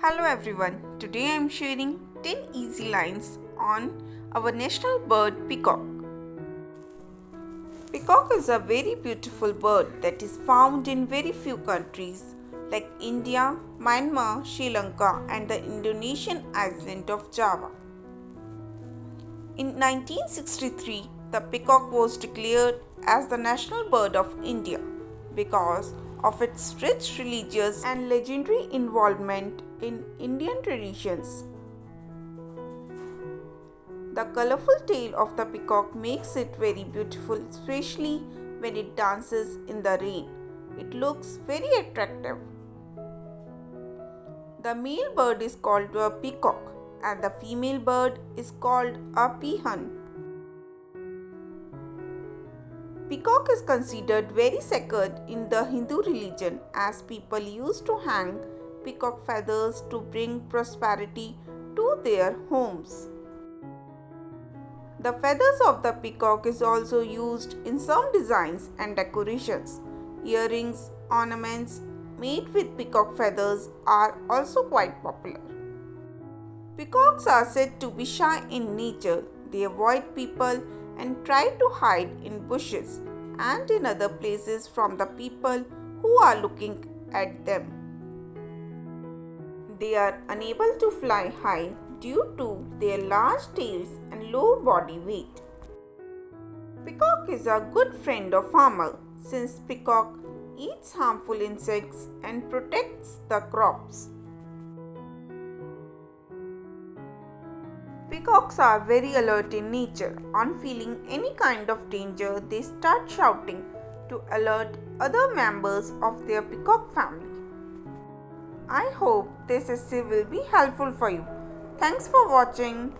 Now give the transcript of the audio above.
Hello everyone, today I am sharing 10 easy lines on our national bird peacock. Peacock is a very beautiful bird that is found in very few countries like India, Myanmar, Sri Lanka and the Indonesian island of Java. In 1963, the peacock was declared as the national bird of India because of its rich religious and legendary involvement in Indian traditions. The colorful tail of the peacock makes it very beautiful, especially when it dances in the rain. It looks very attractive. The male bird is called a peacock and the female bird is called a peahen. Peacock is considered very sacred in the Hindu religion as people used to hang peacock feathers to bring prosperity to their homes. The feathers of the peacock is also used in some designs and decorations. Earrings, ornaments made with peacock feathers are also quite popular. Peacocks are said to be shy in nature. They avoid people and try to hide in bushes and in other places from the people who are looking at them. They are unable to fly high due to their large tails and low body weight. Peacock is a good friend of farmer since peacock eats harmful insects and protects the crops. Peacocks are very alert in nature. On feeling any kind of danger, they start shouting to alert other members of their peacock family. I hope this essay will be helpful for you. Thanks for watching.